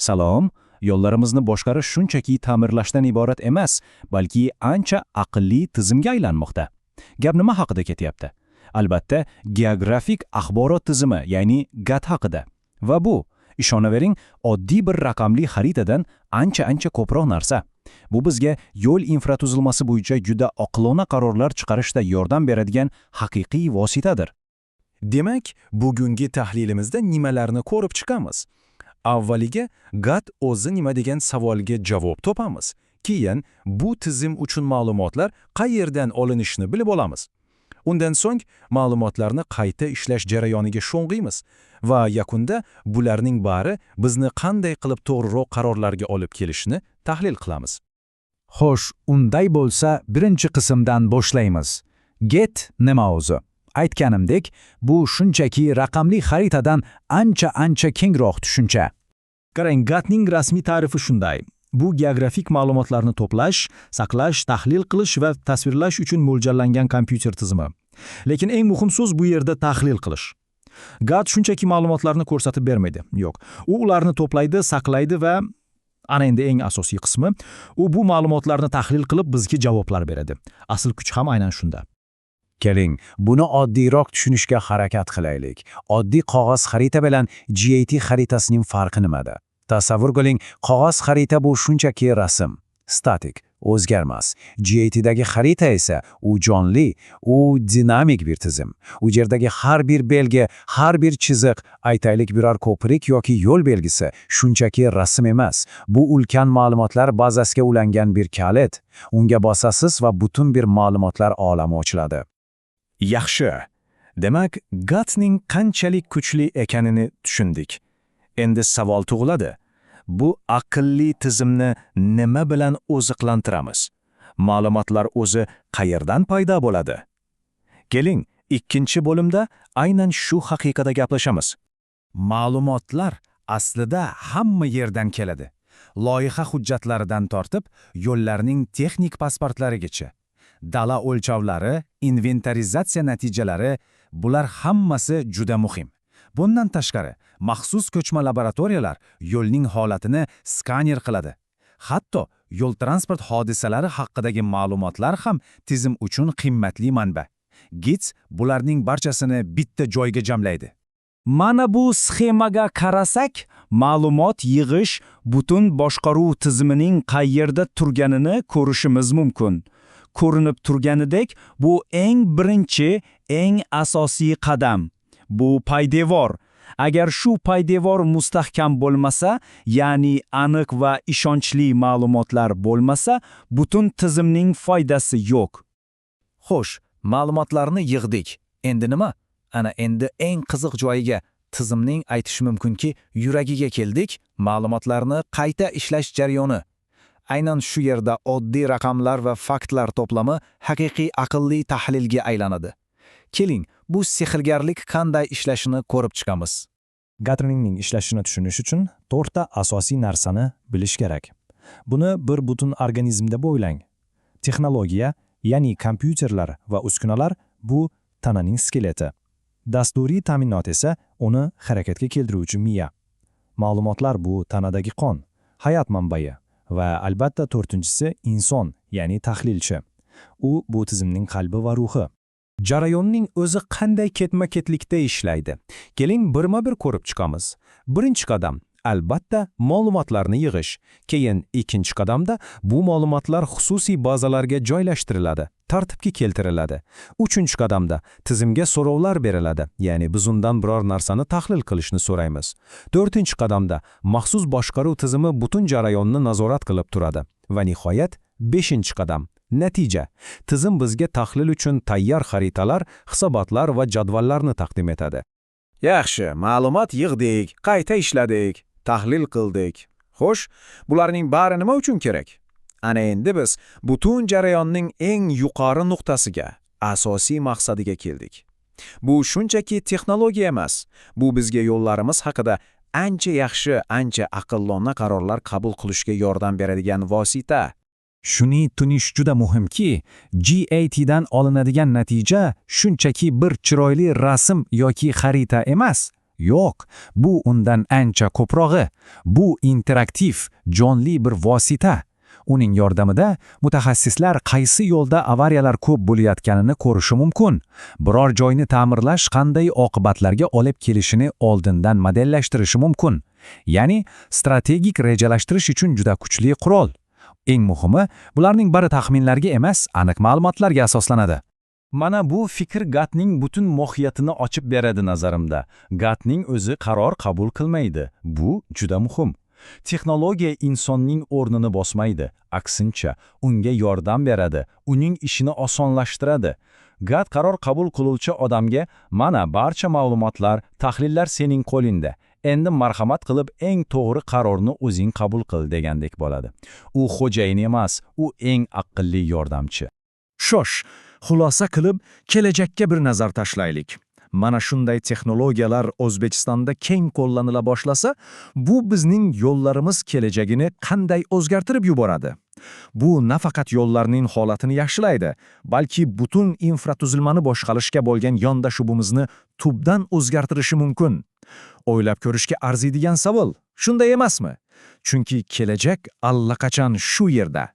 Salom, yo'llarimizni boshqarish shunchaki ta'mirlashdan iborat emas, balki ancha aqlli tizimga aylanmoqda. Gap nima haqida ketyapti? Albatta, geografik axborot tizimi, ya'ni GATT haqida. Va bu, ishonavering, oddiy bir raqamli xaritadan ancha ko'proq narsa. Bu bizga yo'l infratuzilmasi bo'yicha juda oqilona qarorlar chiqarishda yordam beradigan haqiqiy vositadir. Demak, bugungi tahlilimizda nimalarni ko'rib chiqamiz? Avvaliga GATT o'zi nima degan savolga javob topamiz. Keyin bu tizim uchun ma'lumotlar qayerdan olinishini bilib olamiz. Undan so'ng ma'lumotlarni qayta ishlash jarayoniga sho'ng'iymiz va yakunda bularning bari bizni qanday qilib to'g'riroq qarorlarga olib kelishini tahlil qilamiz. Xo'sh, unday bo'lsa, birinchi qismdan boshlaymiz. GATT nima o'zi? Aytganimdek, bu shunchaki raqamli xaritadan ancha kengroq tushuncha. Qarang, GATTning rasmiy ta'rifi shunday. Bu geografik ma'lumotlarni to'plash, saqlash, tahlil qilish va tasvirlash uchun mo'ljallangan kompyuter tizimi. Lekin eng muhim so'z bu yerda tahlil qilish. GATT shunchaki ma'lumotlarni ko'rsatib bermaydi. Yo'q, u ularni to'playdi, saqlaydi va ana endi eng asosiy qismi, u bu ma'lumotlarni tahlil qilib bizga javoblar beradi. Asl kuch ham aynan shunda. Keling, buni oddiyroq tushunishga harakat qilaylik. Oddiy qog'oz xarita bilan GATT xaritasining farqi nimada? Tasavvur qiling, qog'oz xarita bu shunchaki rasm, statik, o'zgarmas. GATTdagi xarita esa u jonli, u dinamik bir tizim. U yerdagi har bir belgi, har bir chiziq, aytaylik biror ko'prik yoki yo'l belgisi shunchaki rasm emas. Bu ulkan ma'lumotlar bazasiga ulangan bir kalit. Unga bosasiz va butun bir ma'lumotlar olami ochiladi. Yaxshi. Demak, GATTning qanchalik kuchli ekanini tushundik. Endi savol tug'iladi. Bu aqlli tizimni nima bilan oziqlantiramiz? Ma'lumotlar o'zi qayerdan paydo bo'ladi? Keling, ikkinchi bo'limda aynan shu haqiqada gaplashamiz. Ma'lumotlar aslida hamma yerdan keladi. Loyiha hujjatlaridan tortib, yo'llarning texnik pasportlarigacha. Dala o'lchovlari, inventarizatsiya natijalari, bular hammasi juda muhim. Bundan tashqari, maxsus ko'chma laboratoriyalar yo'lning holatini skaner qiladi. Hatto yo'l transport hodisalari haqidagi ma'lumotlar ham tizim uchun qimmatli manba. GITS bularning barchasini bitta joyga jamlaydi. Mana bu sxemaga qarasak, ma'lumot yig'ish butun boshqaruv tizimining qayerda turganini ko'rishimiz mumkin. Ko'rinib turganidek, bu eng birinchi, eng asosiy qadam. Bu poydevor. Agar shu poydevor mustahkam bo'lmasa, ya'ni aniq va ishonchli ma'lumotlar bo'lmasa, butun tizimning foydasi yo'q. Xo'sh, ma'lumotlarni yig'dik. Endi nima? Ana endi eng qiziq joyiga, tizimning aytish mumkinki, yuragiga keldik. Ma'lumotlarni qayta ishlash jarayoni. Aynan shu yerda oddiy raqamlar va faktlar to'plami haqiqiy aqlli tahlilga aylanadi. Keling, bu sehrgarlik qanday ishlashini ko'rib chiqamiz. GATTning ishlashini tushunish uchun 4 ta asosiy narsani bilish kerak. Buni bir butun organizmda o'ylang. Texnologiya, ya'ni kompyuterlar va uskunalar bu tananing skeleti. Dasturiy ta'minot esa uni harakatga keltiruvchi miya. Ma'lumotlar bu tanadagi qon, hayot manbai va albatta 4-inchisi inson, ya'ni tahlilchi. U bu tizimning qalbi va ruhi. Jarayonning o'zi qanday ketma-ketlikda ishlaydi? Keling, birma-bir ko'rib chiqamiz. Birinchi qadam, albatta, ma'lumotlarni yig'ish. Keyin ikkinchi qadamda bu ma'lumotlar xususiy bazalarga joylashtiriladi, tartibga keltiriladi. Uchinchi qadamda tizimga so'rovlar beriladi, ya'ni biz undan biror narsani tahlil qilishni so'raymiz. To'rtinchi qadamda maxsus boshqaruv tizimi butun jarayonni nazorat qilib turadi. Va nihoyat, 5-qadam. Natija. Tizim bizga tahlil uchun tayyor xaritalar, hisobotlar va jadvallarni taqdim etadi. Yaxshi, ma'lumot yig'dik, qayta ishladik, tahlil qildik. Xo'sh, bularning bari nima uchun kerak? Ana endi biz butun jarayonning eng yuqori nuqtasiga, asosiy maqsadiga keldik. Bu shunchaki texnologiya emas, bu bizga yo'llarimiz haqida ancha yaxshi, ancha aqllona qarorlar qabul qilishga yordam beradigan vosita. Shuni tunish juda muhimki, GATTdan olinadigan natija shunchaki bir chiroyli rasm yoki xarita emas, Yo'q, bu undan ancha ko'prog'i. Bu interaktiv, jonli bir vosita. Uning yordamida mutaxassislar qaysi yo'lda avariyalar ko'p bo'layotganini ko'rishi mumkin. Biror joyni ta'mirlash qanday oqibatlarga olib kelishini oldindan modellashtirishi mumkin. Ya'ni strategik rejalashtirish uchun juda kuchli qurol. Eng muhimi, bularning bari taxminlarga emas, aniq ma'lumotlarga asoslanadi. Mana bu fikr GATTning butun mohiyatini ochib beradi nazarimda. GATTning o'zi qaror qabul qilmaydi. Bu juda muhim. Texnologiya insonning o'rnini bosmaydi, aksincha, unga yordam beradi, uning ishini osonlashtiradi. GATT qaror qabul qiluvchi odamga mana barcha ma'lumotlar, tahlillar sening qo'lingda. Endi marhamat qilib eng to'g'ri qarorni o'zing qabul qil degandek bo'ladi. U xo'jayin emas, u eng aqlli yordamchi. Shosh, xulosa qilib, kelajakka bir nazar tashlaylik. Mana shunday texnologiyalar O'zbekistonda keng qo'llanila boshlasa, bu bizning yo'llarimiz kelajagini qanday o'zgartirib yuboradi? Bu nafaqat yo'llarning holatini yaxshilaydi, balki butun infratuzilmani boshqarishga bo'lgan yondashuvimizni tubdan o'zgartirishi mumkin. O'ylab ko'rishga arziydigan savol, shunday emasmi? Chunki kelajak allaqachon shu yerda.